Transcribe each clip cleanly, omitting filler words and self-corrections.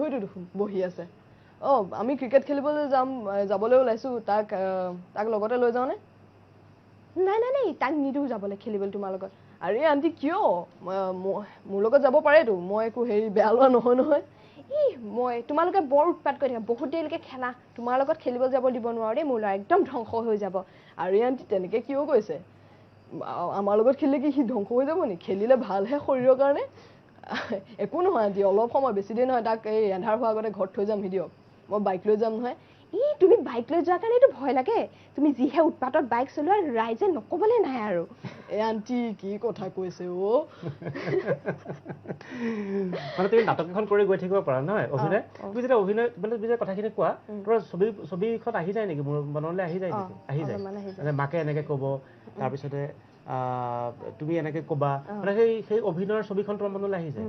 মানুহটো দেখোন বহি আছে আমি ক্ৰিকেট খেলিবলৈ যাবলৈ ওলাইছো তাক লগতে লৈ যাওঁনে নাই তাক নিদিও যাবলৈ খেলিবলৈ তোমাৰ লগত আৰে আন্টি কিয় মোৰ লগত যাব পাৰেতো মই একো হেৰি বেয়া লোৱা নহয় মই তোমালোকে বৰ উৎপাত কৰি থাকা বহুত দেৰিলৈকে খেলা তোমাৰ লগত খেলিব যাব দিব নোৱাৰো দেই মোৰ ল'ৰা একদম ধ্বংস হৈ যাব আৰে আন্টি তেনেকে কিয় কৈছে আমাৰ লগত খেলিলে কি সি ধ্বংস হৈ যাব নি খেলিলে ভালহে শৰীৰৰ কাৰণে একো নহয় আন্টি অলপ সময় বেছি দেৰি নহয় তাক এই এন্ধাৰ হোৱাৰ আগতে ঘৰত থৈ যাম দিয়ক মই বাইক লৈ যাম নহয় তুমি বাইক লৈ যোৱাৰ কাৰণেতো ভয় লাগে তুমি যিহে উৎপাতত বাইক চলোৱা ৰাইজে নকবলৈ নাই আৰু আন্টি কি কথা কৈছে মানে তুমি নাটক এখন কৰি গৈ থাকিব পাৰা নহয় অভিনয় তুমি যেতিয়া অভিনয় মানে তুমি যে কথাখিনি কোৱা তোমাৰ ছবিখন আহি যায় নেকি মোৰ মনলৈ আহি যায় নেকি আহি যায় মানে মাকে এনেকে ক'ব তাৰপিছতে তুমি এনেকে ক'বা মানে সেই অভিনয়ৰ ছবিখন তোমাৰ মনলৈ আহি যায়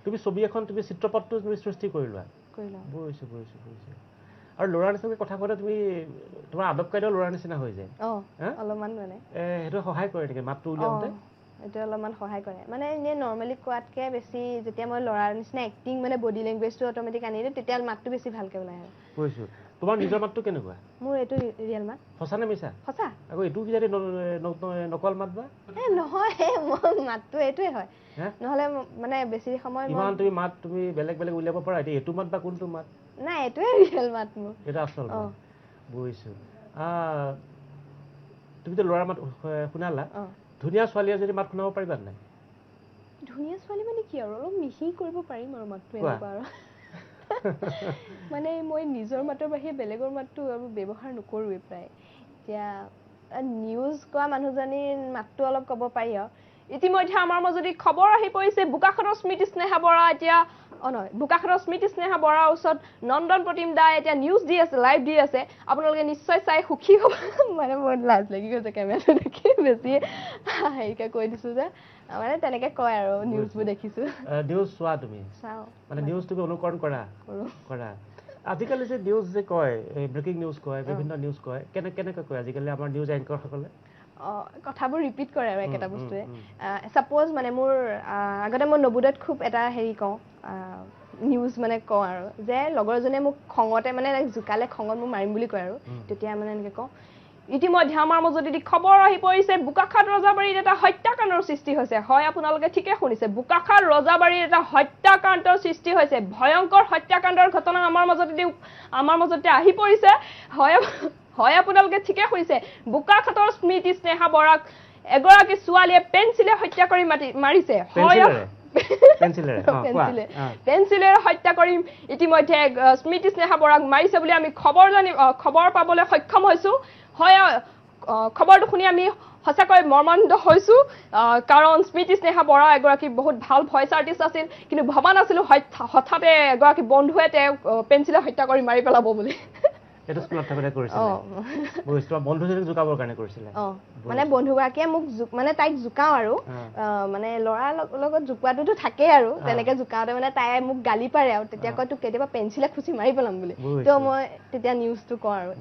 তুমি ছবি এখন তুমি চিত্ৰপটটো তুমি সৃষ্টি কৰি লোৱা বুজিছো আৰু ল'ৰাৰ নিচিনাকৈ কথা কোৱাতে তুমি তোমাৰ আদব কাইদাও ল'ৰাৰ নিচিনা হৈ যায় অলপমান মানে সেইটো সহায় কৰে নেকি মাতটো উলিয়াওঁতে এইটো অলপমান সহায় কৰে মানে এনে নৰ্মেলি কোৱাতকে বেছি যেতিয়া মই ল'ৰাৰ নিচিনা এক্টিং মানে বডি লেংগুৱেজটো অট'মেটিক আনি দিওঁ তেতিয়া মাতটো বেছি ভালকে ওলাই আৰু বুজিছো তোমাৰ নিজৰ মাতটো কেনেকুৱা মোৰ এইটো ৰিয়েল মাত সঁচা নে মিছা সঁচা আকৌ এইটো কি যদি নকল মাত বা নহয় মোৰ মাতটো এইটোৱে হয় নহ'লে মানে বেছি সময় ইমান তুমি মাত তুমি বেলেগ উলিয়াব পাৰা এতিয়া এইটো মাত বা কোনটো মাত নাই এইটোৱে ৰিয়েল মাত মোৰ এটা আচল মাত বুজিছো তুমিতো ল'ৰাৰ মাত শুনালা ধুনীয়া ছোৱালীয়ে যদি মাত শুনাব পাৰিবা নাই ধুনীয়া ছোৱালী মানে কি আৰু অলপ মিহি কৰিব পাৰিম আৰু মাতটো এনেকুৱা আৰু মানে মই নিজৰ মাতৰ বাহিৰে বেলেগৰ মাতটো আৰু ব্যৱহাৰ নকৰোৱে প্ৰায় এতিয়া নিউজ কোৱা মানুহজনীৰ মাতটো অলপ ক'ব পাৰি আৰু ইতিমধ্যে আমাৰ মাজত খবৰ আহি পৰিছে বোকাখাতৰ স্মৃতি স্নেহা বৰা এতিয়া নহয় বোকাখাতৰ স্মৃতি স্নেহা বৰাৰ ওচৰত নন্দন প্ৰতিম দাই এতিয়া নিউজ দি আছে লাইভ দি আছে আপোনালোকে নিশ্চয় চাই সুখী হ'ব মানে বহুত লাজ লাগি গৈছে কেমেৰাটো দেখি বেছি হেৰিকে কৈ দিছো যে মানে তেনেকে কয় আৰু নিউজবোৰ দেখিছো নিউজ চোৱা তুমি চাওঁ মানে নিউজ তুমি অনুকৰণ কৰা আজিকালি যে নিউজ যে কয় ব্ৰেকিং নিউজ কয় বিভিন্ন নিউজ কয় কেনেকৈ কয় আজিকালি আমাৰ নিউজ এংকৰসকলে কথাবোৰ ৰিপিট কৰে আৰু একেটা বস্তুৱে সাপোজ মানে মোৰ আগতে মই নবোদয়ত খুব এটা হেৰি কওঁ নিউজ মানে কওঁ আৰু যে লগৰজনে মোক খঙতে মানে জোকালে খঙত মোক মাৰিম বুলি কয় আৰু তেতিয়া মানে এনেকে কওঁ ইতিমধ্যে আমাৰ মাজত খবৰ আহি পৰিছে বোকাখাত ৰজাবাৰীত এটা হত্যাকাণ্ডৰ সৃষ্টি হৈছে হয় আপোনালোকে ঠিকে শুনিছে বোকাখাত ৰজাবাৰীত এটা হত্যাকাণ্ডৰ সৃষ্টি হৈছে ভয়ংকৰ হত্যাকাণ্ডৰ ঘটনা আমাৰ মাজতে আহি পৰিছে হয় আপোনালোকে ঠিকে শুনিছে বোকাখাতৰ স্মৃতি স্নেহা বৰাক এগৰাকী ছোৱালীয়ে পেঞ্চিলে হত্যা কৰি মাৰিছে হয় পেঞ্চিলেৰে হত্যা কৰি ইতিমধ্যে স্মৃতি স্নেহা বৰাক মাৰিছে বুলি আমি খবৰ পাবলৈ সক্ষম হৈছো হয় খবৰটো শুনি আমি সঁচাকৈ মৰ্মান্বিত হৈছো কাৰণ স্মৃতি স্নেহা বৰা এগৰাকী বহুত ভাল ভইচ আৰ্টিষ্ট আছিল কিন্তু ভবা নাছিলো হঠাতে এগৰাকী বন্ধুৱে তেওঁক পেঞ্চিলে হত্যা কৰি মাৰি পেলাব বুলি এটা স্কুলত থাকোতে কৰিছিলে বুজিছো বন্ধুজনীক জোকাবৰ কাৰণে কৰিছিলে মানে বন্ধুগৰাকীয়ে মোক মানে তাইক জোকাও আৰু মানে ল'ৰাৰ লগত জোকোৱাটোতো থাকেই আৰু তেনেকে জোকাওতে মানে তাই মোক গালি পাৰে আৰু তেতিয়া কয় তোক কেতিয়াবা পেঞ্চিলে খুচি মাৰি পেলাম বুলি তো মই তেতিয়া নিউজটো কওঁ আৰু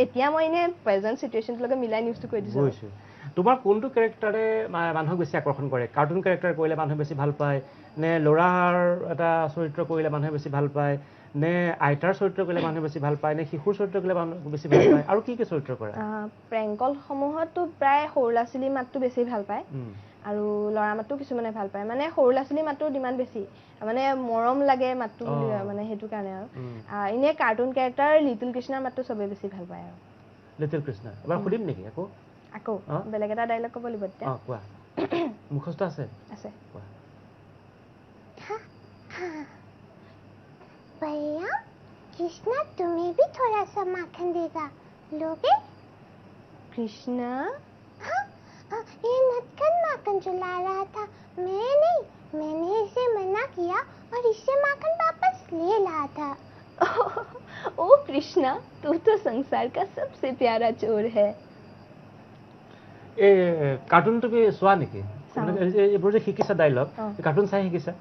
এতিয়া মই এনে প্ৰেজেন্ট চিটুৱেশ্যনটোৰ লগত মিলাই নিউজটো কৈ দিছো তোমাৰ কোনটো কেৰেক্টাৰে মানুহক বেছি আকৰ্ষণ কৰে কাৰ্টুন কেৰেক্টাৰ কৰিলে মানুহে বেছি ভাল পায় নে ল'ৰাৰ এটা চৰিত্ৰ কৰিলে মানুহে বেছি ভাল পায় নে আইতাৰ চৰিত্ৰ কৰিলে মানুহে বেছি ভাল পায় নে শিশুৰ চৰিত্ৰ কৰিলে মানুহে বেছি ভাল পায় আৰু কি চৰিত্ৰ কৰা প্ৰেংকল সমূহতো প্ৰায় সৰু ল'ৰা ছোৱালীৰ মাতটো বেছি ভাল পায় আৰু ল'ৰা মাতটো কিছুমানে ভাল পায় মানে সৰু ল'ৰা ছোৱালীৰ মাতটো ডিমাণ্ড বেছি মানে মৰম লাগে মাতটো বুলি মানে সেইটো কাৰণে আৰু এনে কাৰ্টুন কেৰেক্টাৰ লিটল কৃষ্ণৰ মাতটো চবেই বেছি ভাল পায় আৰু লিটল কৃষ্ণ এবাৰ সুধিম নেকি আকৌ বেলেগ এটা ডাইলগ ক'ব লাগিব তেতিয়া কোৱা মুখস্থ আছে কোৱা भैया कृष्णा तुम्हें भी थोड़ा सा माखन देगा लोगे कृष्णा ये नटखट माखन जो ला रहा था मैं नहीं मैंने इसे मना किया और इससे माखन वापस ले लाया था ओ कृष्णा तू तो संसार का सबसे प्यारा चोर है ए कार्टून তুমি চোৱা নেকি এইবোৰ যে শিকিছা ডাইলগ কাৰ্টুন চাই শিকিছা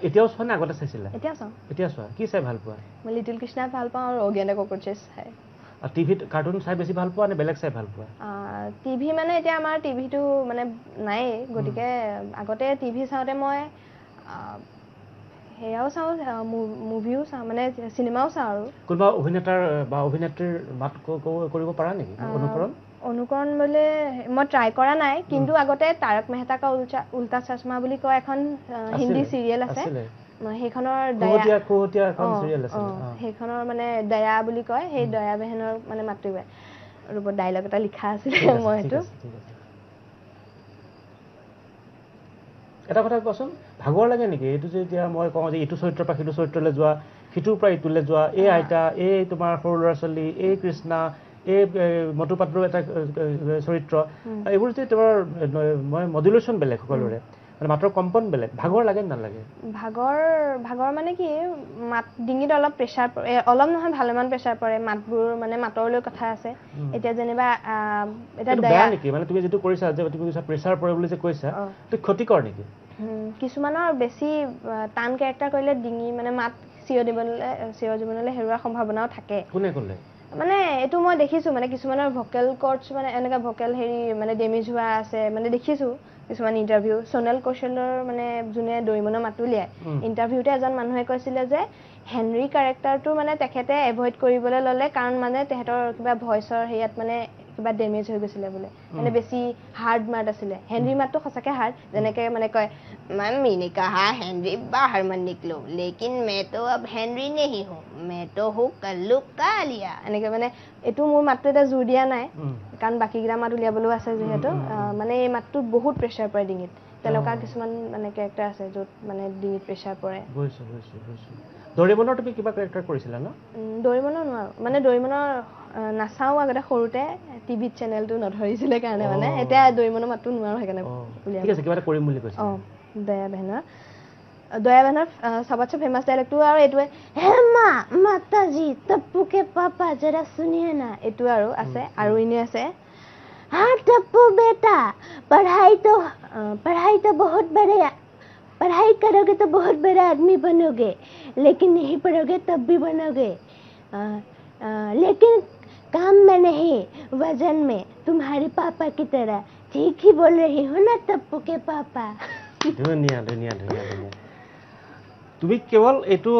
এতিয়াও চোৱা নে আগতে চাইছিলা এতিয়া চোৱা কি চাই ভাল পোৱা মই লিটল কৃষ্ণা ভাল পাওঁ আৰু অগেন ককৰচেছ চাই টিভিত কাৰ্টুন চাই বেছি ভাল পোৱা নে বেলেগ চাই ভাল পোৱা টিভি মানে এতিয়া আমাৰ টিভিটো মানে নাই গতিকে আগতে টিভি চাওঁতে মই সেয়াও চাওঁ, মুভিও চাওঁ, মানে চিনেমাও চাওঁ আৰু। কোনোবা অভিনেতাৰ বা অভিনেত্ৰীৰ মাত কৰিব পাৰা নেকি অনুকৰণ? অনুকৰণ বোলে মই ট্ৰাই কৰা নাই, কিন্তু আগতে তাৰক মেহতা কা উল্টা চশমা বুলি কয় এখন হিন্দী চিৰিয়েল আছে, সেইখনৰ সেইখনৰ মানে দয়া বুলি কয়, সেই দয়া বেহেনৰ মানে মাতৃ ৰূপত ডাইলগ এটা লিখা আছিলে। মই সেইটো এটা কথা কোৱাচোন, ভাগৰ লাগে নেকি এইটো যে এতিয়া মই কওঁ যে এইটো চৰিত্ৰৰ পৰা সিটো চৰিত্ৰলৈ যোৱা, সিটোৰ পৰা ইটোলৈ যোৱা, এই আইতা, এই তোমাৰ সৰু ল'ৰা ছোৱালী, এই কৃষ্ণা, এই মটু পাটলুৰ এটা চৰিত্ৰ, এইবোৰ যে তোমাৰ মডুলেশ্যন বেলেগ সকলোৰে, মানে মাতৰ কম্পন বেলেগ, ভাগৰ লাগে নালাগে? ভাগৰ মানে কি, মাত ডিঙিত অলপ প্ৰেছাৰ, অলপ নহয় ভালেমান প্ৰেছাৰ পৰে, মাতবোৰ মানে মাতৰলৈ কথা আছে। এতিয়া যেনিবা এটা বেয়া নেকি, মানে তুমি যিটো কৰিছা যে তুমি কৈছা প্ৰেছাৰ পৰে বুলি যে কৈছা, এইটো ক্ষতিকৰ নেকি? কিছুমানৰ বেছি টান কেৰেক্টাৰ কৰিলে ডিঙি মানে মাত চিৰজীৱনলৈ হেৰুৱাৰ সম্ভাৱনাও থাকে। কোনে ক'লে? মানে এইটো মই দেখিছোঁ, মানে কিছুমানৰ ভকেল কৰ্ডছ মানে এনেকুৱা ভকেল মানে ডেমেজ হোৱা আছে, মানে দেখিছোঁ কিছুমান ইণ্টাৰভিউ। সোণাল কৌশলৰ মানে যোনে ডৰিমনৰ মাত উলিয়ায়, ইণ্টাৰভিউতে এজন মানুহে কৈছিলে যে হেনৰি কেৰেক্টাৰটো মানে তেখেতে এভইড কৰিবলৈ ল'লে, কাৰণ মানে তেখেতৰ কিবা ভইচৰ হেৰিয়াত মানে কিবা ডেমেজ হৈ গৈছিলে বোলে, মানে বেছি হাৰ্ড মাত আছিলে। হেনৰি মাতটো সঁচাকৈ হাৰ্ড, যেনেকৈ মানে কয় मम्मी ने कहा हेनरी बाहर मत निकलो, लेकिन मैं तो अब हेनरी नहीं हूँ, मैं तो हूँ कल्लू कालिया। এনেকৈ মানে এইটো মোৰ মাতটো এটা জোৰ দিয়া নাই, কাৰণ বাকীকেইটা মাত উলিয়াবলৈও আছে যিহেতু, মানে এই মাতটো বহুত প্ৰেছাৰ পৰে ডিঙিত। তেনেকুৱা কিছুমান মানে কেৰেক্টাৰ আছে য'ত মানে ডিঙিত প্ৰেছাৰ পৰে। ডৰিমনৰ তুমি কিবা কেৰেক্টাৰ কৰিছিলা ন? ডৰিমনৰ নোৱাৰো, মানে ডৰিমনৰ নাচাওঁ আগতে সৰুতে, টিভিত চেনেলটো নধৰিছিলে কাৰণে, মানে এতিয়া ডৰিমনৰ মাতটো নোৱাৰো সেইকাৰণে উলিয়াব। ঠিক আছে, কিবা এটা কৰিম বুলি কৈছা। দয়া বেহেনৰ सबसे फेमस डायलॉग আৰু এইটোৱে, হে মা মাতাজি टप्पू के पापा जरा सुनिए ना, এইটো আৰু আছে। আৰু ইনে আছে, हाँ टप्पू बेटा पढ़ाई तो बहुत बड़े, पढ़ाई करोगे तो बहुत बड़ा आदमी बनोगे, लेकिन नहीं पढ़ोगे तब भी बनोगे, लेकिन काम में नहीं वजन में, तुम्हारे पापा की तरह। ठीक ही बोल रही हो ना टप्पू के पापा? ধুনীয়া। তুমি কেৱল এইটো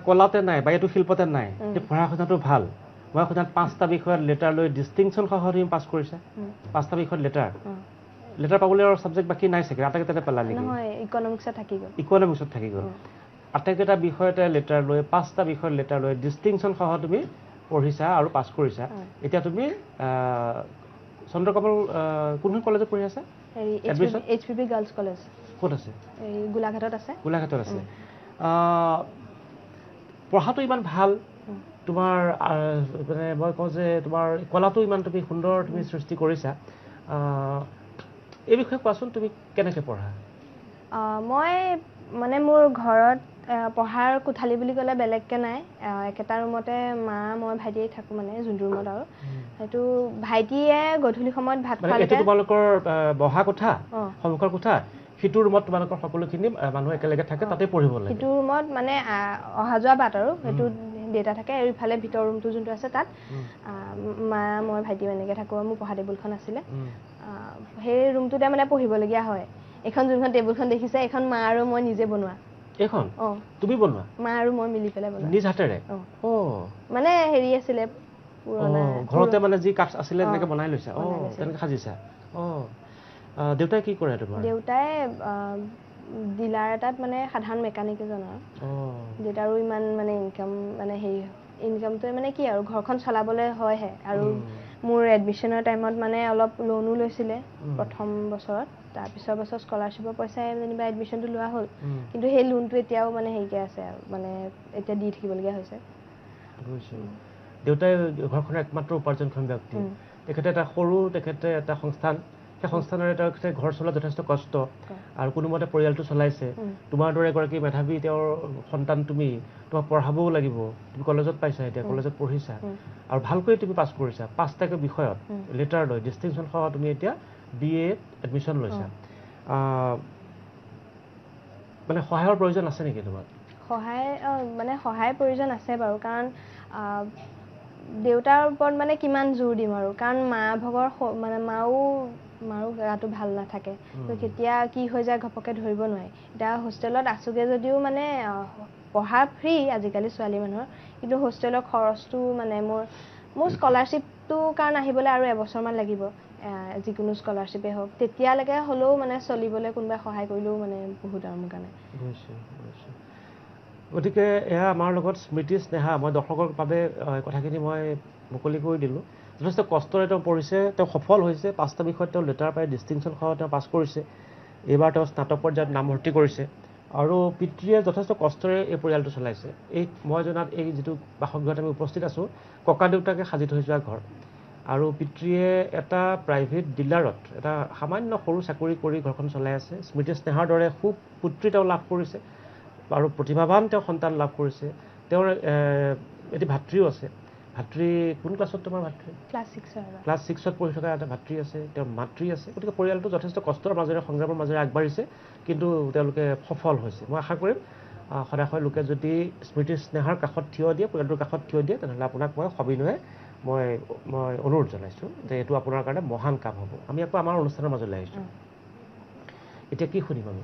কলাতে নাই বা এইটো শিল্পতে নাই, পঢ়া শুনাটো ভাল। মই শুনাত 5টা বিষয়ত লেটাৰ লৈ ডিষ্টিংশ্যন সহ তুমি পাছ কৰিছা। 5টা বিষয়ত লেটাৰ পাবলৈ আৰু ছাবজেক্ট বাকী নাই চাগে, আটাইকেইটাতে পালা নেকি? নহয়, ইকনমিক্সত থাকি গ'ল। আটাইকেইটা বিষয়তে লেটাৰ লৈ, 5টা বিষয়ত লেটাৰ লৈ ডিষ্টিংশ্যন সহ তুমি পঢ়িছা আৰু পাছ কৰিছা। এতিয়া তুমি চন্দ্ৰকমল কোনখন কলেজত পঢ়ি আছা? HPB girls college. ক'ত আছে? গোলাঘাটত আছে। পঢ়াটো ইমান ভাল, তোমাৰ মানে মই কওঁ যে তোমাৰ কলাটো ইমান তুমি সুন্দৰ তুমি সৃষ্টি কৰিছা, এই বিষয়ে কোৱাচোন, তুমি কেনেকৈ পঢ়া? মই মানে মোৰ ঘৰত পঢ়াৰ কোঠালি বুলি ক'লে বেলেগকৈ নাই, একেটা ৰুমতে মা মই ভাইটিয়ে থাকোঁ, মানে যোনটো ৰুমত আৰু সেইটো ভাইটিয়ে গধূলি সময়ত ভাত খোৱালৈকে, তোমালোকৰ বহা কোঠা, সন্মুখৰ কোঠা, সিটো ৰুমত তোমালোকৰ সকলোখিনি মানুহ একেলগে থাকে, তাতে পঢ়িব লাগে। সিটো ৰুমত মানে অহা যোৱা বাট আৰু সেইটো দেউতা থাকে, আৰু ইফালে ভিতৰ ৰুমটো যোনটো আছে তাত মা মই ভাইটি এনেকৈ থাকোঁ। মোৰ পঢ়া টেবুলখন আছিলে, সেই ৰুমটোতে মানে পঢ়িবলগীয়া হয়। এইখন যোনখন টেবুলখন দেখিছে, এইখন মা আৰু মই নিজে বনোৱা। এইখন তুমি বনোৱা? মা আৰু মই মিলি পেলাই বনোৱা, নিজ হাতেৰে। মানে হেৰি আছিলে পুৰণা, ঘৰতে মানে যি কাঠ আছিলে তেনেকৈ বনাই লৈছা, তেনেকৈ সাজিছা। দেউতাই কি কৰে তোমাৰ? দেউতাই ডিলাৰ এটাত মানে সাধাৰণ মেকানিক এজন আৰু। দেউতাৰো ইমান মানে ইনকাম মানে হেৰি ইনকামটোৱে মানে কি আৰু ঘৰখন চলাবলৈ হয়হে। আৰু মোৰ এডমিশ্যনৰ টাইমত মানে অলপ লোনো লৈছিলে প্ৰথম বছৰত, তাৰপিছৰ বছৰ স্কলাৰশ্বিপৰ পইচাই যেনিবা এডমিশ্যনটো লোৱা হ'ল, কিন্তু সেই লোনটো এতিয়াও মানে হেৰিকৈ আছে আৰু, মানে এতিয়া দি থাকিবলগীয়া হৈছে। দেউতাই ঘৰখনৰ একমাত্ৰ উপাৰ্জনক্ষম ব্যক্তি, তেখেতে এটা সংস্থান, সেই সংস্থানৰে তেখেতে ঘৰ চলোৱা যথেষ্ট কষ্ট, আৰু কোনোমতে পৰিয়ালটো চলাইছে। তোমাৰ দৰে এগৰাকী মেধাৱী তেওঁৰ সন্তান তুমি, তোমাক পঢ়াবও লাগিব, তুমি কলেজত পাইছা, এতিয়া কলেজত পঢ়িছা, আৰু ভালকৈ তুমি পাছ কৰিছা। 5টাকৈ বিষয়ত লেটাৰ লৈ ডিষ্টিংশ্যন সহ তুমি এতিয়া BA এডমিশ্যন লৈছা। মানে সহায়ৰ প্ৰয়োজন আছে নেকি তোমাৰ? সহায়ৰ প্ৰয়োজন আছে বাৰু, কাৰণ দেউতাৰ ওপৰত মানে কিমান জোৰ দিম আৰু, কাৰণ মাও মাৰো গাটো ভাল নাথাকে তো কেতিয়া কি হৈ যায় ঘপকে ধৰিব নোৱাৰি এতিয়া হোষ্টেলত আছোগে যদিও মানে পঢ়া ফ্ৰী আজিকালি ছোৱালী মানুহৰ কিন্তু হোষ্টেলৰ খৰচটো মানে মোৰ স্কলাৰশ্বিপটো কাৰণ আহিবলৈ আৰু এবছৰমান লাগিব যিকোনো স্কলাৰশ্বিপে হওক তেতিয়ালৈকে হ'লেও মানে চলিবলৈ কোনোবাই সহায় কৰিলেও মানে বহুত আৰু মোৰ কাৰণে গতিকে এয়া আমাৰ লগত স্মৃতি স্নেহা মই দৰ্শকৰ বাবে কথাখিনি মই মুকলি কৰি দিলোঁ যথেষ্ট কষ্টৰে তেওঁ পঢ়িছে তেওঁ সফল হৈছে 5টা বিষয়ত তেওঁ লেটাৰ পাই ডিষ্টিংশ্যন সহ তেওঁ পাছ কৰিছে এইবাৰ তেওঁ স্নাতক পৰ্যায়ত নামভৰ্তি কৰিছে আৰু পিতৃয়ে যথেষ্ট কষ্টৰে এই পৰিয়ালটো চলাইছে এই মই জনাত এই যিটো বাসগৃহত আমি উপস্থিত আছোঁ ককা দেউতাকে সাজি থৈ যোৱা ঘৰ আৰু পিতৃয়ে এটা প্ৰাইভেট ডিলাৰত এটা সামান্য সৰু চাকৰি কৰি ঘৰখন চলাই আছে স্মৃতি স্নেহাৰ দৰে সুপুত্ৰী তেওঁ লাভ কৰিছে আৰু প্ৰতিভাৱান তেওঁ সন্তান লাভ কৰিছে তেওঁৰ এটি ভাতৃও আছে ভাতৃ কোন ক্লাছত তোমাৰ ভাতৃ ক্লাছ 6ত পঢ়ি থকা এটা ভাতৃ আছে তেওঁৰ মাতৃ আছে গতিকে পৰিয়ালটো যথেষ্ট কষ্টৰ মাজেৰে সংগ্ৰামৰ মাজেৰে আগবাঢ়িছে কিন্তু তেওঁলোকে সফল হৈছে মই আশা কৰিম সদায় লোকে যদি স্মৃতি স্নেহাৰ কাষত থিয় দিয়ে পৰিয়ালটোৰ কাষত থিয় দিয়ে তেনেহ'লে আপোনাক মই সবিনয়ে মই অনুৰোধ জনাইছোঁ যে এইটো আপোনাৰ কাৰণে মহান কাম হ'ব আমি আকৌ আমাৰ অনুষ্ঠানৰ মাজলৈ আহিছোঁ এতিয়া কি শুনিম আমি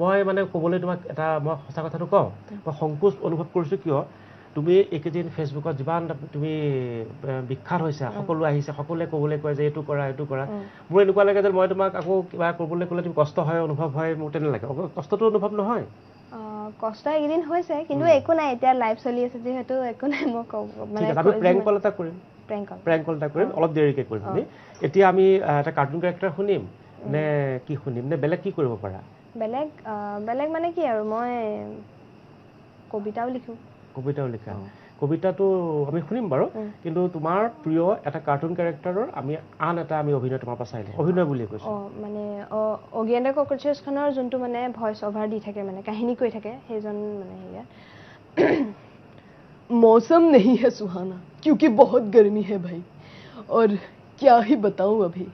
মই মানে ক'বলৈ তোমাক এটা মই সঁচা কথাটো কওঁ মই সংকোচ অনুভৱ কৰিছোঁ কিয় তুমি এইকেইদিন ফেচবুকত যিমান তুমি বিখ্যাত হৈছা সকলো আহিছে সকলোৱে ক'বলৈ কয় যে এইটো কৰা মোৰ এনেকুৱা লাগে যে মই তোমাক আকৌ কিবা কৰিবলৈ ক'লে তুমি কষ্ট হয় অনুভৱ হয় মোৰ তেনে লাগে কষ্টটো অনুভৱ নহয় কষ্ট এইকেইদিন হৈছে কিন্তু একো নাই এতিয়া লাইভ চলি আছে যিহেতু একো নাই মই মানে আমি প্ৰেংক কল এটা কৰিম অলপ দেৰিকৈ কৰিম আমি এতিয়া আমি এটা কাৰ্টুন কেৰেক্টাৰ শুনিম নে কি শুনিম নে বেলেগ কি কৰিব পাৰা বেলেগ মানে কি আৰু মই কবিতাও লিখা কবিতাটো আমি শুনিম বাৰু কিন্তু তোমাৰ প্ৰিয় এটা কাৰ্টুন কেৰেক্টাৰৰ আমি আন এটা আমি অভিনয় তোমাৰ পৰা চাই লওঁ অভিনয় বুলি কৈছোঁ মানে অগি এণ্ড দ্য ককৰ'চেছখনৰ যোনটো মানে ভইচ অভাৰ দি থাকে মানে কাহিনী কৈ থাকে সেইজন মানে হেৰিয়া मौसम नहीं है सुहाना क्योंकि बहुत गर्मी है भाई और क्या ही बताऊं अभी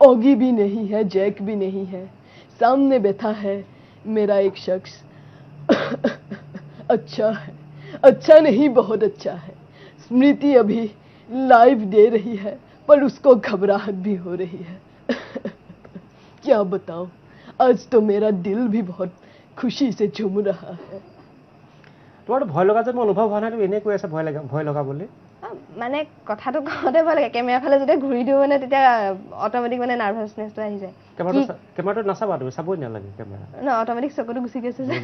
ऑगी भी नहीं है जैक भी नहीं है सामने बैठा है मेरा एक शख्स अच्छा नहीं बहुत अच्छा है स्मृति अभी लाइव दे रही है पर उसको घबराहट भी हो रही है क्या बताऊं आज तो मेरा दिल भी बहुत खुशी से झूम रहा है তোমাৰতো ভয় লগা যে মই অনুভৱ হোৱা নাই তুমি এনেই কৈ আছা ভয় লগা বুলি মানে কথাটো কওঁতে ভয় লাগে কেমেৰা ফালে যেতিয়া ঘূৰি দিওঁ মানে তেতিয়া অট'মেটিক মানে নাৰ্ভাছনেছটো আহি যায় কেমেৰাটো নাচাবা তুমি চাবই নালাগে কেমেৰা অট'মেটিক চকুটো গুচি গৈছে যে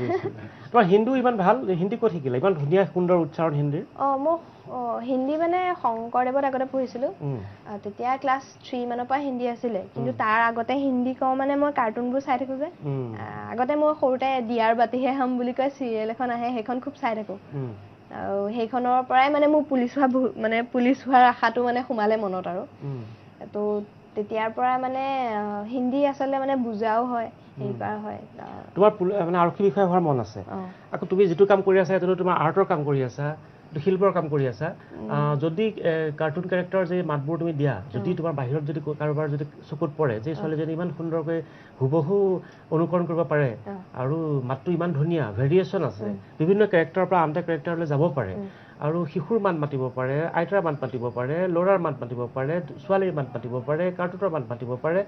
তোমাৰ হিন্দী ইমান ভাল হিন্দী ক'ত শিকিলা ইমান ধুনীয়া সুন্দৰ উচ্চাৰণ হিন্দীৰ মই হিন্দী মানে শংকৰদেৱত আগতে পঢ়িছিলোঁ তেতিয়া ক্লাছ 3 মানৰ পৰা হিন্দী আছিলে কিন্তু তাৰ আগতে হিন্দী কওঁ মানে মই কাৰ্টুনবোৰ চাই থাকোঁ যে আগতে মই সৰুতে দিয়াৰ বাতিহে হাম বুলি কয় চিৰিয়েল এখন আহে সেইখন খুব চাই থাকোঁ আৰু সেইখনৰ পৰাই মানে মোৰ পুলিচ হোৱাৰ আশাটো মানে সোমালে মনত আৰু তো তেতিয়াৰ পৰা মানে হিন্দী আচলতে মানে বুজাও হয় এইবাৰ হয় তোমাৰ মানে আৰক্ষী বিষয়া হোৱাৰ মন আছে আকৌ তুমি যিটো কাম কৰি আছা সেইটো তোমাৰ আৰ্টৰ কাম কৰি আছা শিল্পৰ কাম কৰি আছা যদি কাৰ্টুন কেৰেক্টাৰ যে মাতবোৰ তুমি দিয়া যদি তোমাৰ বাহিৰত যদি কাৰোবাৰ যদি চকুত পৰে যে ছোৱালীজনী ইমান সুন্দৰকৈ হুবহু অনুকৰণ কৰিব পাৰে আৰু মাতটো ইমান ধুনীয়া ভেৰিয়েশ্যন আছে বিভিন্ন কেৰেক্টাৰৰ পৰা আন এটা কেৰেক্টাৰলৈ যাব পাৰে আৰু শিশুৰ মাত মাতিব পাৰে আইতাৰ মাত মাতিব পাৰে ল'ৰাৰ মাত মাতিব পাৰে ছোৱালীৰ মাত মাতিব পাৰে কাৰ্টুনৰ মাত মাতিব পাৰে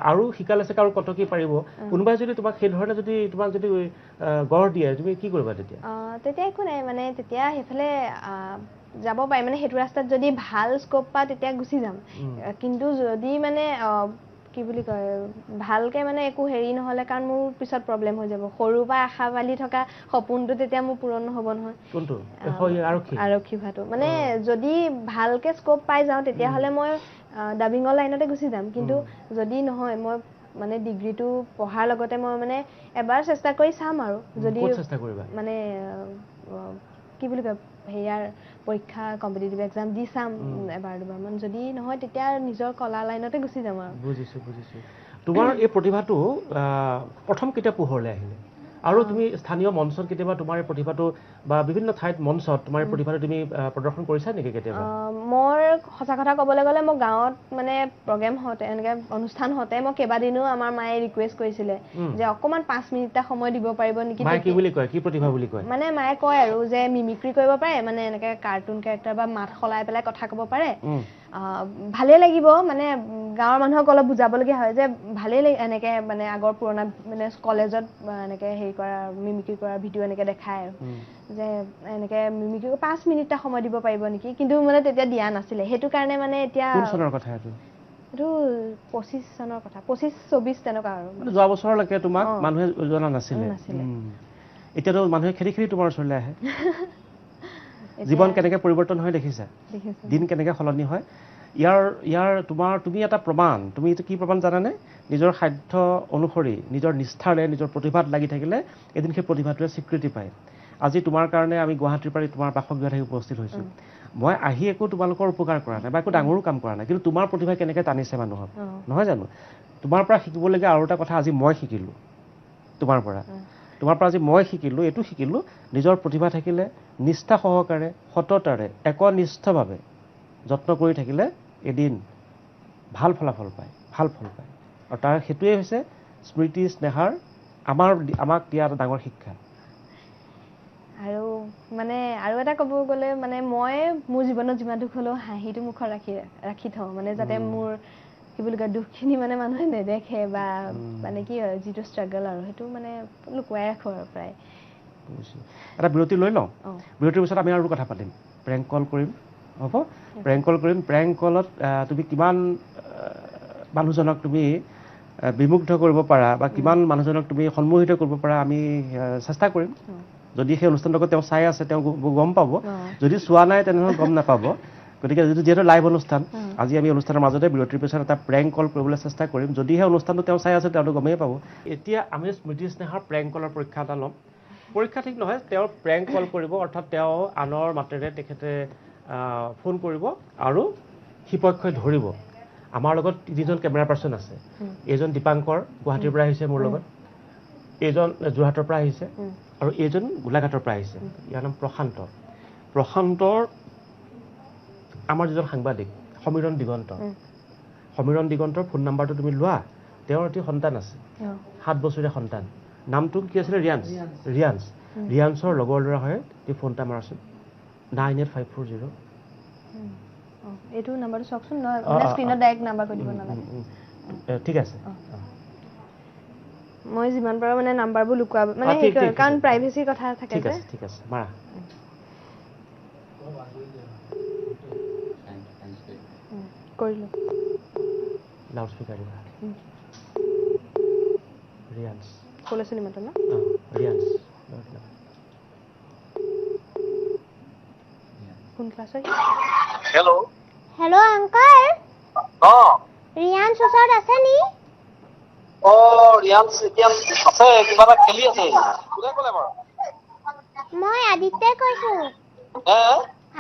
আৰু শিকালে চাগে আৰু কত কি পাৰিব কোনোবাই যদি তোমাক সেই ধৰণে যদি তোমাক যদি গঢ় দিয়ে তুমি কি কৰিবা তেতিয়া একো নাই মানে তেতিয়া সেইফালে যাব পাৰি মানে সেইটো ৰাস্তাত যদি ভাল স্কোপ পা তেতিয়া গুচি যাম কিন্তু যদি মানে কি বুলি কয় ভালকে মানে একো হেৰি নহ'লে কাৰণ মোৰ পিছত প্ৰব্লেম হৈ যাব সৰুৰ পৰা আশা পালি থকা সপোনটো তেতিয়া মোৰ পূৰণ নহ'ব নহয় কোনটো আৰক্ষী হোৱাটো মানে যদি ভালকে স্কোপ পাই যাওঁ তেতিয়াহ'লে মই ডাবিঙৰ লাইনতে গুচি যাম কিন্তু যদি নহয় মই মানে ডিগ্ৰীটো পঢ়াৰ লগতে মই মানে এবাৰ চেষ্টা কৰি চাম আৰু যদি মানে কি বুলি কয় হেয়াৰ পৰীক্ষা কম্পিটিটিভ এক্সাম দি চাম এবাৰ দুবাৰমান যদি নহয় তেতিয়া নিজৰ কলা লাইনতে গুচি যাম আৰু বুজিছোঁ তোমাৰ এই প্ৰতিভাটো প্ৰথম কেতিয়া পোহৰলৈ আহিলে আৰু তুমি স্থানীয় মঞ্চত কেতিয়াবা তোমাৰ এই প্ৰতিভাটো বা বিভিন্ন ঠাইত মঞ্চত তোমাৰ এই প্ৰতিভাটো তুমি প্ৰদৰ্শন কৰিছা নেকি কেতিয়াবা মোৰ সঁচা কথা ক'বলৈ গ'লে মই গাঁৱত মানে প্ৰগ্ৰেম হওঁতে এনেকৈ অনুষ্ঠান হওঁতে মই কেইবাদিনো আমাৰ মায়ে ৰিকুৱেষ্ট কৰিছিলে যে অকণমান 5 মিনিটটা সময় দিব পাৰিব নেকি মায়ে কি বুলি কয় কি প্ৰতিভা বুলি কয় মানে মায়ে কয় আৰু যে মিমিক্ৰি কৰিব পাৰে মানে এনেকৈ কাৰ্টুন কেৰেক্টাৰ বা মাত সলাই পেলাই কথা ক'ব পাৰে ভালেই লাগিব মানে গাঁৱৰ মানুহক অলপ বুজাবলগীয়া হয় যে ভালেই এনেকৈ মানে আগৰ পুৰণা মানে কলেজত এনেকৈ হেৰি কৰা মিমিক্ৰি কৰা ভিডিঅ' এনেকৈ দেখায় যে এনেকৈ মিমিক্ৰি 5 মিনিট এটা সময় দিব পাৰিব নেকি কিন্তু মানে তেতিয়া দিয়া নাছিলে সেইটো কাৰণে মানে এতিয়া কোন চনৰ কথা এইটো 25 চনৰ কথা 25-24 তেনেকুৱা আৰু মানে যোৱা বছৰলৈকে তোমাক মানুহে জনা নাছিলে এতিয়াতো মানুহে খেলি খেলি তোমাৰ ওচৰলৈ আহে জীৱন কেনেকৈ পৰিৱৰ্তন হয় দেখিছা দিন কেনেকৈ সলনি হয় ইয়াৰ তুমি এটা প্ৰমাণ তুমি এইটো কি প্ৰমাণ জানানে নিজৰ সাধ্য অনুসৰি নিজৰ নিষ্ঠাৰে নিজৰ প্ৰতিভাত লাগি থাকিলে এদিন সেই প্ৰতিভাটোৱে স্বীকৃতি পায় আজি তোমাৰ কাৰণে আমি গুৱাহাটীৰ পৰা তোমাৰ বাসগৃহত আহি উপস্থিত হৈছোঁ মই আহি একো তোমালোকৰ উপকাৰ কৰা নাই বা একো ডাঙৰো কাম কৰা নাই কিন্তু তোমাৰ প্ৰতিভা কেনেকৈ টানিছে মানুহক নহয় জানো তোমাৰ পৰা শিকিবলগীয়া আৰু এটা কথা আজি মই শিকিলোঁ তোমাৰ পৰা আজি মই শিকিলোঁ এইটো শিকিলোঁ নিজৰ প্ৰতিভা থাকিলে নিষ্ঠা সহকাৰে সততাৰে একনিষ্ঠভাৱে যত্ন কৰি থাকিলে এদিন ভাল ফলাফল পায় ভাল ফল পায় আৰু তাৰ সেইটোৱে হৈছে স্মৃতি স্নেহাৰ আমাক দিয়া এটা ডাঙৰ শিক্ষা আৰু মানে আৰু এটা ক'ব গ'লে মানে মই মোৰ জীৱনত যিমান দুখ হ'লেও হাঁহিটো মুখত ৰাখি থওঁ মানে যাতে মোৰ কি বুলি কয় দুখখিনি মানে মানুহে নেদেখে বা মানে কি হয় যিটো ষ্ট্ৰাগল আৰু সেইটো মানে লুকুৱাই ৰাখোঁ আৰু প্ৰায় এটা বিৰতি লৈ লওঁ বিৰতিৰ পিছত আমি আৰু কথা পাতিম প্ৰেংক কল কৰিম হ'ব প্ৰেংক কলত তুমি কিমান মানুহজনক তুমি বিমুগ্ধ কৰিব পাৰা বা কিমান মানুহজনক তুমি সন্মোহিত কৰিব পাৰা আমি চেষ্টা কৰিম যদি সেই অনুষ্ঠানটো তেওঁ চাই আছে তেওঁ গম পাব যদি চোৱা নাই তেনেহ'লে গম নাপাব গতিকে যিহেতু লাইভ অনুষ্ঠান আজি আমি অনুষ্ঠানৰ মাজতে বিৰতিৰ পিছত এটা প্ৰেংক কল কৰিবলৈ চেষ্টা কৰিম যদিহে অনুষ্ঠানটো তেওঁ চাই আছে তেওঁতো গমেই পাব এতিয়া আমি স্মৃতি স্নেহৰ প্ৰেংক কলৰ পৰীক্ষা এটা ল'ম পৰীক্ষা ঠিক নহয় তেওঁৰ প্ৰেংক কল কৰিব অৰ্থাৎ তেওঁ আনৰ মাতেৰে তেখেতে ফোন কৰিব আৰু সিপক্ষই ধৰিব আমাৰ লগত 3জন কেমেৰা পাৰ্চন আছে এইজন দীপাংকৰ গুৱাহাটীৰ পৰা আহিছে মোৰ লগত এইজন যোৰহাটৰ পৰা আহিছে আৰু এইজন গোলাঘাটৰ পৰা আহিছে ইয়াৰ নাম প্ৰশান্তৰ আমাৰ যিজন সাংবাদিক সমীৰণ দিগন্তৰ ফোন নাম্বাৰটো তুমি লোৱা তেওঁৰ এটি সন্তান আছে 7 বছৰীয়া সন্তান নামটো কি আছিলে ৰিয়াঞ্চৰ লগৰ ল'ৰা হয় তুমি ফোন এটা মাৰাচোন 98540 এইটো নাম্বাৰটো চাওকচোন মানে স্ক্ৰীনত ডাইৰেক্ট নাম্বাৰ কৈ দিব নালাগে ঠিক আছে মই যিমান পাৰো মানে নাম্বাৰবোৰ লুকুৱাব মানে কাৰণ প্ৰাইভেচিৰ কথা থাকে যে ঠিক আছে মাৰা কৰিলো লাউড স্পিকাৰ দিবা ৰিয়াঞ্চ ক'লে চিনি মাতো ন ৰিয়াঞ্চ কোন ক্লাছৰ হেল্ল' আংকল ৰিয়াঞ্চ ওচৰত আছে নি ৰিয়াঞ্চ এতিয়া আছে কিবা এটা খেলি আছে কোনে ক'লে বাৰু মই আদিত্যই কৈছো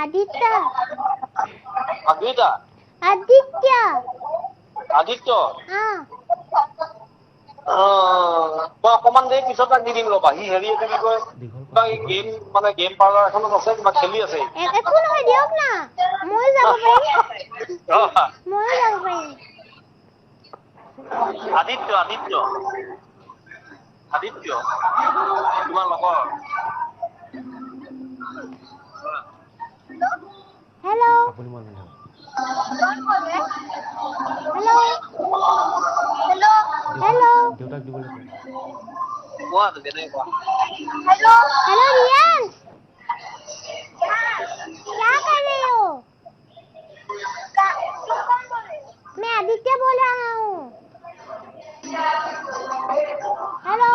আদিত্য মই অকমান দেৰি পিছত দি দিম ৰ'বা সি হেৰি কি কয় গেম পাৰ্লাৰ এখনত আছে কিবা খেলি আছে একো নহয় দিয়ক না ময়ো যাব পাৰিম আদিত্য তোমাৰ লগৰ হেল্ল' দেউতাক দিবলৈ हेलो रियांश क्या कर रहे हो मैं आदित्य बोल रहा हूँ हेलो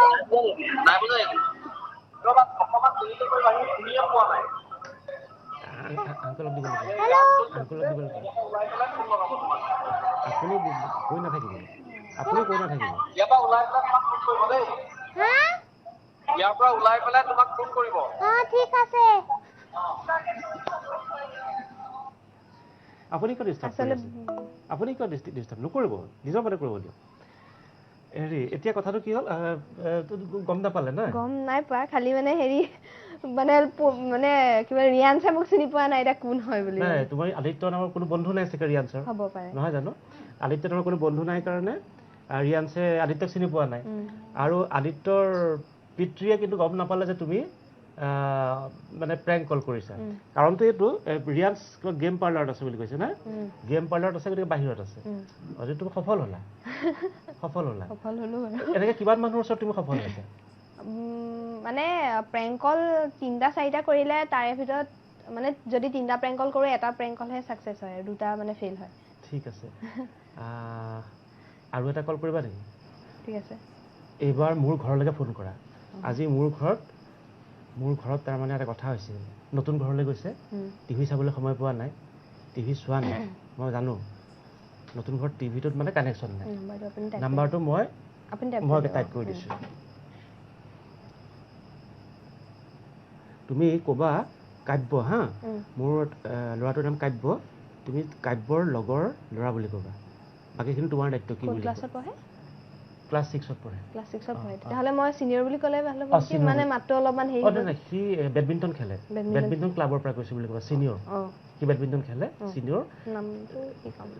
ইয়াৰ পৰা ওলাই পেলাই তোমাক ফোন কৰিব ঠিক আছে আপুনি কিয় ডিস্টাৰ্ব কৰি আছে আপুনি কিয় ডিস্টাৰ্ব নকৰিব নিজৰ মতে কৰিব দিয়ক হেৰি এতিয়া কথাটো কি হ'ল গম নাপালে না গম নাই পোৱা খালি মানে হেৰি মানে মানে কিবা ৰিয়াঞ্চে মোক চিনি পোৱা নাই এটা কোন হয় বুলি নাই তোমাৰ আদিত্য নামৰ কোনো বন্ধু নাই চাগে ৰিয়াঞ্চৰ হ'ব পাৰে নহয় জানো আদিত্য নামৰ কোনো বন্ধু নাই কাৰণে ৰিয়াঞ্চে আদিত্যক চিনি পোৱা নাই আৰু আদিত্যৰ পিতৃয়ে কিন্তু গম নাপালে যে তুমি মানে প্ৰেংক কল কৰিছা কাৰণটো এইটো ৰিয়ান্স গেম পাৰ্লাৰত আছে বুলি কৈছে না গেম পাৰ্লাৰত আছে গতিকে বাহিৰত আছে আজি তুমি সফল হ'লা সফল হ'লো এনেকৈ কিমান মানুহৰ ওচৰত তুমি সফল হৈছা মানে প্ৰেংক কল 3-4টা কৰিলে তাৰে ভিতৰত মানে যদি 3টা প্ৰেংক কল কৰোঁ এটা প্ৰেংক কলহে ছাকচেছ হয় আৰু 2টা মানে ফেইল হয় ঠিক আছে আৰু এটা কল কৰিবা নেকি ঠিক আছে এইবাৰ মোৰ ঘৰলৈকে ফোন কৰা আজি মোৰ ঘৰত তাৰমানে এটা কথা হৈছিল নতুন ঘৰলৈ গৈছে টিভি চাবলৈ সময় পোৱা নাই টিভি চোৱা নাই মই জানো নতুন ঘৰত টিভিটোত মানে কানেকশ্যন নাই নাম্বাৰটো মই টাইপ কৰি দিছোঁ তুমি ক'বা কাব্য হা মোৰ ল'ৰাটোৰ নাম কাব্য তুমি কাব্যৰ লগৰ ল'ৰা বুলি ক'বা বাকীখিনি তোমাৰ দায়িত্ব কি বুলি ক্লাছত পঢ়ে ক্লাছ 6ত পঢ়ে ক্লাছ 6ত পঢ়ে তেতিয়াহ'লে মই সিনিয়ৰ বুলি ক'লে ভাল হ'ব কি মানে মাত্ৰ অলপমান হেৰি নাই সি বেডমিণ্টন খেলে বেডমিণ্টন ক্লাবৰ পৰা কৈছোঁ বুলি ক'বা সিনিয়ৰ সি বেডমিণ্টন খেলে সিনিয়ৰ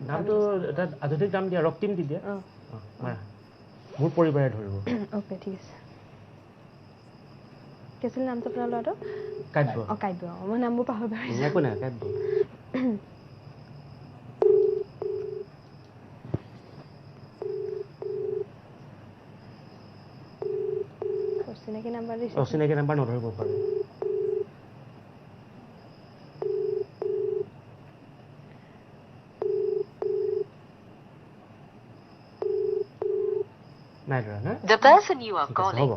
নামটো এটা আধুনিক নাম দিয়া ৰক্তিম দি দিয়া মাৰা মোৰ পৰিবাৰে ধৰিব অ'কে ঠিক আছে কি আছিল নামটো আপোনাৰ ল'ৰাটো কাব্য কাব্য মই নামবোৰ পাহৰি পাৰিছোঁ একো নাই কাব্য অচিনাকি নাম্বাৰ নধৰিব পাৰে নাই ধৰা না হ'ব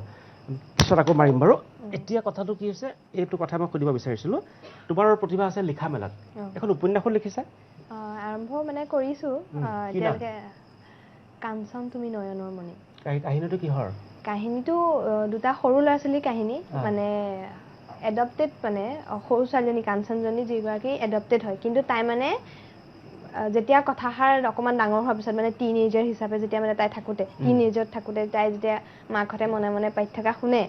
পিছত আকৌ মাৰিম বাৰু এতিয়া কথাটো কি হৈছে এইটো কথা মই সুধিব বিচাৰিছিলোঁ তোমাৰ প্ৰতিভা আছে লিখা মেলাত এখন উপন্যাসো লিখিছা আৰম্ভ মানে কৰিছোঁ এতিয়ালৈকে কাঞ্চন তুমি নয়নৰ মণি কাহিনীটো কিহৰ কাহিনীটো 2টা সৰু ল'ৰা ছোৱালীৰ কাহিনী মানে এডপ্টেড মানে সৰু ছোৱালীজনী কাঞ্চনজনী যিগৰাকী এডপ্টেড হয় কিন্তু তাই মানে যেতিয়া কথাষাৰ অকণমান ডাঙৰ হোৱাৰ পিছত মানে টিনেজাৰ হিচাপে যেতিয়া মানে তাই থাকোঁতে টিনেজত থাকোঁতে তাই যেতিয়া মাকহঁতে মনে মনে পাই থকা শুনে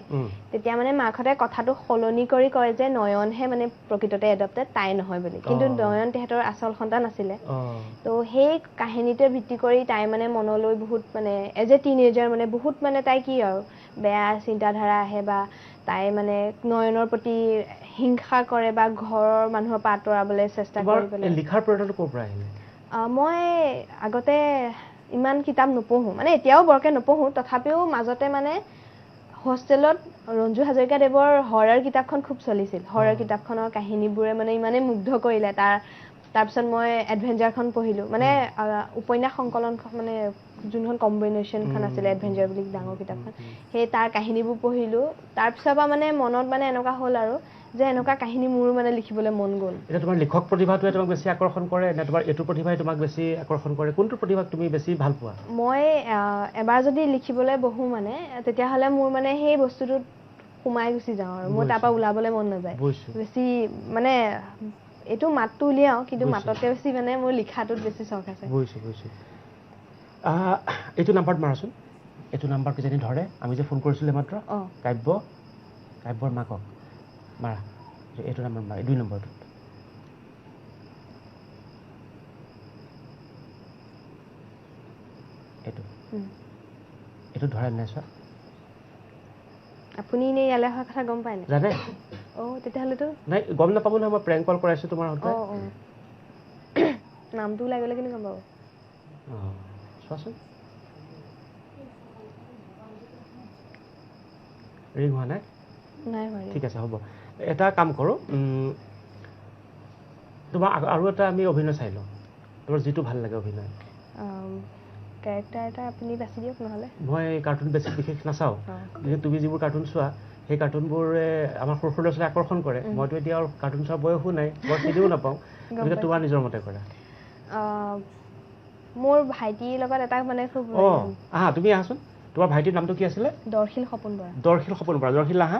তেতিয়া মানে মাকহঁতে কথাটো সলনি কৰি কয় যে নয়নহে মানে প্ৰকৃততে এডপ্টেড তাই নহয় বুলি কিন্তু নয়ন তেহেঁতৰ আচল সন্তান আছিলে তো সেই কাহিনীটোৱে ভিত্তি কৰি তাই মানে মনলৈ বহুত মানে এজ এ টিনেজাৰ মানে বহুত মানে তাই কি আৰু বেয়া চিন্তাধাৰা আহে বা তাই মানে নয়নৰ প্ৰতি হিংসা কৰে বা ঘৰৰ মানুহৰ পৰা আঁতৰাবলৈ চেষ্টা কৰি পেলাই লিখাৰ প্ৰেৰণাটো ক'ৰ পৰা আহিলে মই আগতে ইমান কিতাপ নপঢ়োঁ মানে এতিয়াও বৰকৈ নপঢ়োঁ তথাপিও মাজতে মানে হোষ্টেলত ৰঞ্জু হাজৰিকাদেৱৰ হৰৰ কিতাপখন খুব চলিছিল হৰৰ কিতাপখনৰ কাহিনীবোৰে মানে ইমানেই মুগ্ধ কৰিলে তাৰপিছত মই এডভেঞ্চাৰখন পঢ়িলোঁ মানে উপন্যাস সংকলনখন মানে যোনখন কম্বিনেশ্যনখন আছিলে এডভেঞ্চাৰ বুলি ডাঙৰ কিতাপখন সেই তাৰ কাহিনীবোৰ পঢ়িলোঁ তাৰপিছৰ পৰা মানে মনত মানে এনেকুৱা হ'ল আৰু যে এনেকুৱা কাহিনী মোৰো মানে লিখিবলৈ মন গ'ল এতিয়া তোমাৰ লিখক প্ৰতিভাটোৱে তোমাক বেছি আকৰ্ষণ কৰে নে তোমাৰ এইটো প্ৰতিভাই তোমাক বেছি আকৰ্ষণ কৰে কোনটো প্ৰতিভাক তুমি বেছি ভাল পোৱা মই এবাৰ যদি লিখিবলৈ বহোঁ মানে তেতিয়াহ'লে মোৰ মানে সেই বস্তুটোত সোমাই গুচি যাওঁ আৰু মোৰ তাৰপৰা ওলাবলৈ মন নাযায় বেছি মানে এইটো মাতটো উলিয়াওঁ কিন্তু মাততকৈ বেছি মানে মোৰ লিখাটোত বেছি চখ আছে বুজিছোঁ এইটো নাম্বাৰত মাৰাচোন এইটো নাম্বাৰ কিজানি ধৰে আমি যে ফোন কৰিছিলোঁ মাত্ৰ কাব্যৰ মাকক মাৰা এইটো নাম্বাৰ মাৰা 2 নম্বৰটোত এইটো ধৰাই নাই চোৱা আপুনি এনেই ইয়ালৈ অহাৰ কথা গম পায় নাই জানে তেতিয়াহ'লেতো নাই গম নাপাব নহয় মই প্ৰেংক কল কৰাইছোঁ তোমাৰ সৈতে নামটো ওলাই গ'লে কেনেকৈ গম পাব চোৱাচোন ৰিং হোৱা নাই ঠিক আছে হ'ব এটা কাম কৰোঁ তোমাৰ আৰু এটা আমি অভিনয় চাই লওঁ তোমাৰ যিটো ভাল লাগে অভিনয় কেৰেক্টাৰ এটা আপুনি বাছি দিয়ক নহ'লে মই কাৰ্টুন বেছি বিশেষ নাচাওঁ কিন্তু তুমি যিবোৰ কাৰ্টুন চোৱা সেই কাৰ্টুনবোৰে আমাৰ সৰু সৰু ল'ৰা ছোৱালীক আকৰ্ষণ কৰে মইতো এতিয়া আৰু কাৰ্টুন চোৱাৰ বয়সো নাই বৰ চিনিও নাপাওঁ গতিকে তোমাৰ নিজৰ মতে কৰা মোৰ ভাইটিৰ লগত এটা মানে খুব তুমি আহাচোন তোমাৰ ভাইটিৰ নামটো কি আছিলে দৰ্শিল সপোন বৰা দৰ্শিল আহা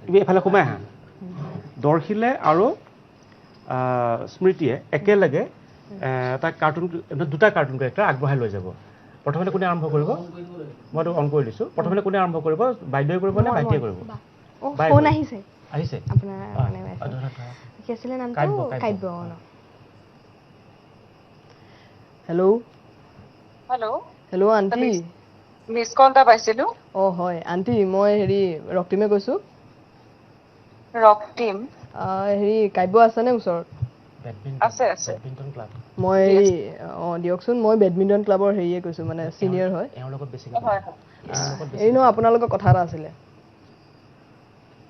তুমি এফালে সোমাই আহা দৰ্শিলে আৰু স্মৃতিয়ে একেলগে এটা কাৰ্টুন 2টা কাৰ্টুন কেৰেক্টাৰ আগবঢ়াই লৈ যাব প্ৰথমতে কোনে আৰম্ভ কৰিব মইতো অন কৰি দিছোঁ প্ৰথমতে কোনে আৰম্ভ কৰিব বাইদেৱে কৰিব নে ভাইটিয়ে কৰিব ফোন আহিছে আপোনাৰ কি আছিলে নামটো কাব্য হেল্ল' আণ্টি মিছ কল এটা পাইছিলোঁ হয় আণ্টি মই ৰক্তিমে কৈছোঁ ৰক টিম হেৰি কাব্য আছেনে ওচৰত আছে আছে বেডমিণ্টন ক্লাব মই হেৰি দিয়কচোন মই বেডমিণ্টন ক্লাবৰ হেৰিয়ে কৈছোঁ মানে ছিনিয়ৰ হয় এওঁৰ লগত বেছিকৈ হয় হেৰি নহয় আপোনালোকৰ কথা এটা আছিলে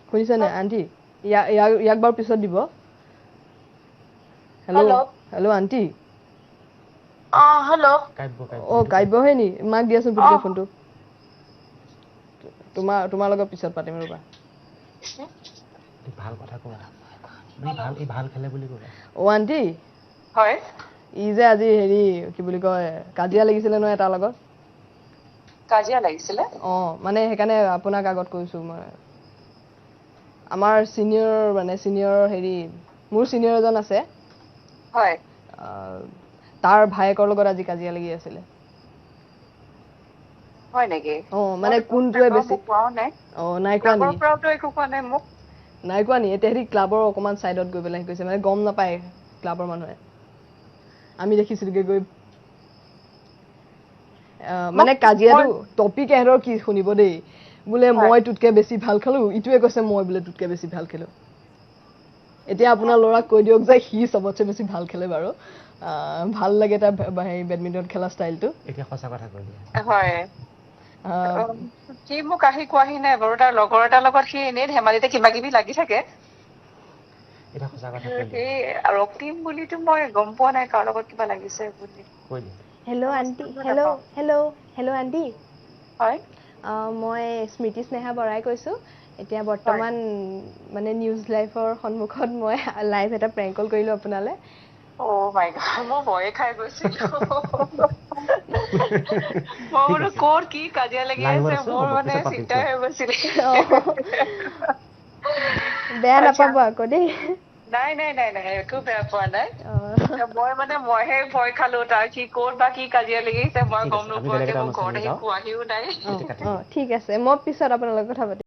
শুনিছেনে আণ্টি ইয়াক বাৰু পিছত দিব হেল্ল' হেল্ল' আণ্টি হেল্ল' কাব্যহে নি মাক দিয়াচোন পুটুকে ফোনটো তোমাৰ লগত পিছত পাতিম ৰ'বা ভাল কথা কোৱা ভাল খেলে বুলি ক'বা আণ্টি হয় ই যে আজি হেৰি কি বুলি কয় কাজিয়া লাগিছিলে নহয় তাৰ লগত কাজিয়া লাগিছিলে মানে সেইকাৰণে আপোনাক আগত কৈছোঁ মই আমাৰ ছিনিয়ৰ হেৰি মোৰ ছিনিয়ৰ এজন আছে হয় তাৰ ভায়েকৰ লগত আজি কাজিয়া লাগি আছিলে হয় নেকি মানে কোনটোৱে বেছি নাই কোৱা নি নাই কোৱা নি এতিয়া হেৰি ক্লাবৰ অকণমান ছাইডত গৈ পেলাই কৈছে মানে গম নাপায় ক্লাবৰ মানুহে আমি দেখিছিলোগে গৈ মানে কাজিয়াটো টপিক এহেঁতৰ কি শুনিব দেই বোলে মই তোতকে বেছি ভাল খেলো ইটোৱে কৈছে মই বোলে তোতকে বেছি ভাল খেলো এতিয়া আপোনাৰ ল'ৰাক কৈ দিয়ক যে সি চবতছে বেছি ভাল খেলে বাৰু ভাল লাগে তাৰ হেৰি বেডমিণ্টন খেলা ষ্টাইলটো এতিয়া সঁচা কথা কৈ দিয়া হয় সি মোক আহি কোৱাহি নাই বাৰু তাৰ লগৰ এটাৰ লগত সি এনেই ধেমালিতে কিবা কিবি লাগি থাকে এটা সঁচা কথা সেই ৰক্তিম বুলিতো মই গম পোৱা নাই কাৰ লগত কিবা লাগিছে বুলি কৈ দিয়া হেল্ল' আণ্টি হেল্ল' আণ্টি হয় মই স্মৃতি স্নেহা বৰাই কৈছোঁ এতিয়া বৰ্তমান মানে নিউজ লাইভৰ সন্মুখত মই লাইভ এটা প্ৰেংক কল কৰিলোঁ আপোনালৈ মাই গড মই ভয়ে খাই গৈছিলো মই বোলো ক'ত কি কাজিয়া লাগি আছে মোৰ মানে চিন্তা হৈ গৈছিলে বেয়া নাপাব আকৌ দেই নাই একো বেয়া পোৱা নাই মইহে ভয় খালো তাৰ সি ক'ত বা কি কাজিয়া লাগিছে মই গম নোপোৱাকে মোৰ ঘৰত আহি পোৱাহিও নাই ঠিক আছে মই পিছত আপোনাৰ লগত কথা পাতিম